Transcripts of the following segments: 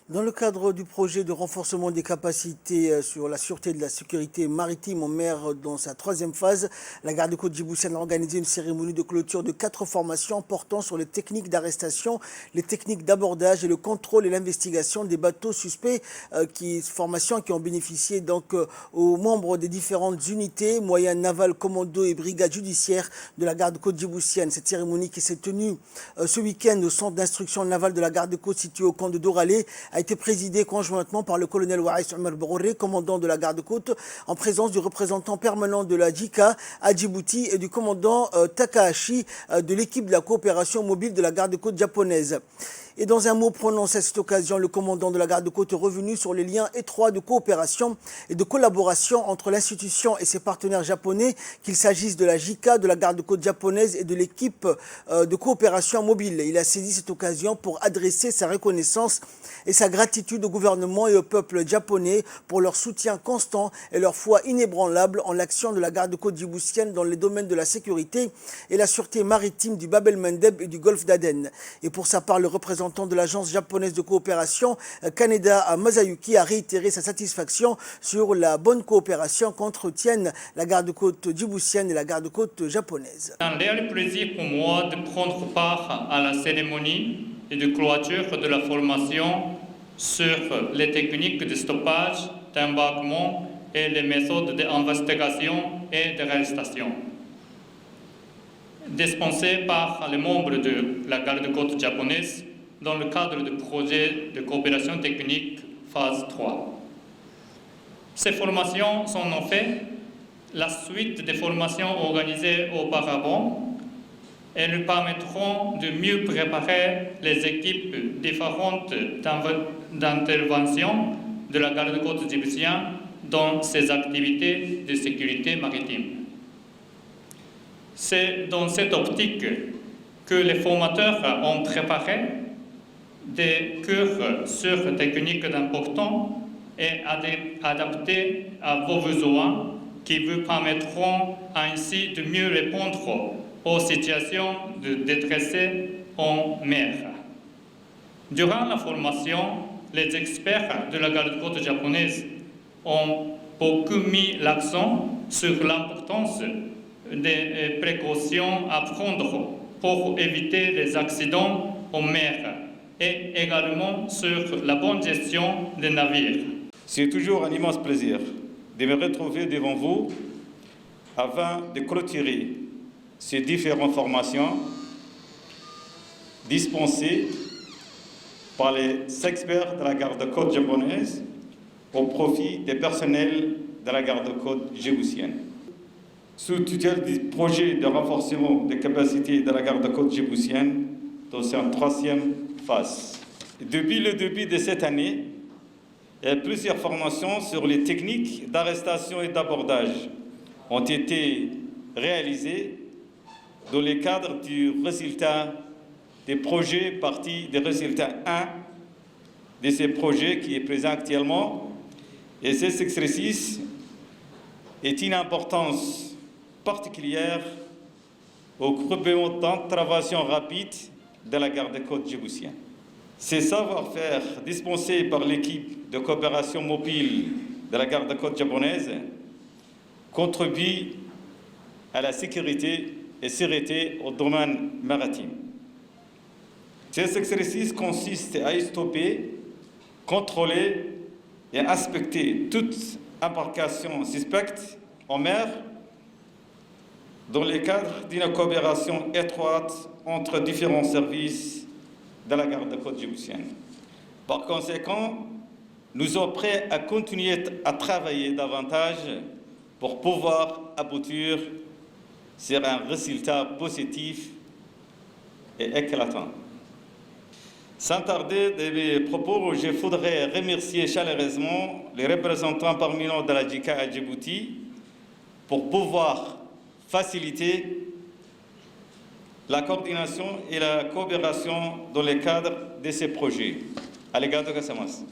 Dans le cadre du projet de renforcement des capacités sur la sûreté et de la sécurité maritime en mer dans sa troisième phase, la garde-côte djiboutienne a organisé une cérémonie de clôture de 4 formations portant sur les techniques d'arrestation, les techniques d'abordage et le contrôle et l'investigation des bateaux suspects, formations qui ont bénéficié donc aux membres des différentes unités, moyens navals, commandos et brigades judiciaires de la garde-côte djiboutienne. Cette cérémonie qui s'est tenue ce week-end au centre d'instruction navale de la garde-côte situé au camp de Doralé a été présidé conjointement par le colonel Waïs Omar Bourré, commandant de la garde-côte, en présence du représentant permanent de la JICA à Djibouti et du commandant Takahashi de l'équipe de la coopération mobile de la garde-côte japonaise. Et dans un mot prononcé à cette occasion, le commandant de la garde-côte est revenu sur les liens étroits de coopération et de collaboration entre l'institution et ses partenaires japonais, qu'il s'agisse de la JICA, de la garde-côte japonaise et de l'équipe de coopération mobile. Il a saisi cette occasion pour adresser sa reconnaissance et sa gratitude au gouvernement et au peuple japonais pour leur soutien constant et leur foi inébranlable en l'action de la garde-côte djiboutienne dans les domaines de la sécurité et la sûreté maritime du Bab el-Mandeb et du golfe d'Aden. Et pour sa part, le représentant de l'agence japonaise de coopération, Kaneda Masayuki, a réitéré sa satisfaction sur la bonne coopération qu'entretiennent la garde-côte djiboutienne et la garde-côte japonaise. C'est un réel plaisir pour moi de prendre part à la cérémonie et de clôture de la formation sur les techniques de stoppage, d'embarquement et les méthodes d'investigation et d'arrestation, dispensées par les membres de la garde-côte japonaise dans le cadre du projet de coopération technique phase 3. Ces formations sont en fait la suite des formations organisées auparavant. Elles permettront de mieux préparer les équipes différentes d'intervention de la garde-côte djiboutienne dans ses activités de sécurité maritime. C'est dans cette optique que les formateurs ont préparé des cours sur techniques d'importance et adaptés à vos besoins qui vous permettront ainsi de mieux répondre aux situations de détresse en mer. Durant la formation, les experts de la garde-côte japonaise ont beaucoup mis l'accent sur l'importance des précautions à prendre pour éviter les accidents en mer et également sur la bonne gestion des navires. C'est toujours un immense plaisir de me retrouver devant vous afin de clôturer ces différentes formations dispensées par les experts de la garde-côte japonaise au profit des personnels de la garde-côte djiboutienne. Sous tutelle du projet de renforcement des capacités de la garde-côte djiboutienne dans sa troisième phase. Depuis le début de cette année, plusieurs formations sur les techniques d'arrestation et d'abordage ont été réalisées dans le cadre du résultat des projets partis des résultats 1 de ces projets qui est présent actuellement. Et cet exercice est une importance particulière au groupement d'intervention rapide de la garde-côte djiboutienne. Ces savoir-faire dispensés par l'équipe de coopération mobile de la garde-côte japonaise contribuent à la sécurité et sûreté au domaine maritime. Cet exercice consiste à stopper, contrôler et inspecter toute embarcation suspecte en mer dans le cadre d'une coopération étroite entre différents services de la garde-côte djiboutienne. Par conséquent, nous sommes prêts à continuer à travailler davantage pour pouvoir aboutir sur un résultat positif et éclatant. Sans tarder de mes propos, je voudrais remercier chaleureusement les représentants parmi nous de la JICA à Djibouti pour pouvoir faciliter la coordination et la coopération dans le cadre de ces projets. Arigato gozaimasu.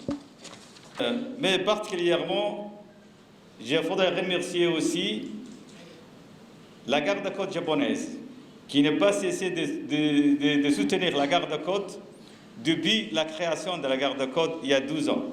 Mais particulièrement, je voudrais remercier aussi la garde-côte japonaise qui n'a pas cessé de soutenir la garde-côte depuis la création de la garde-côte il y a 12 ans.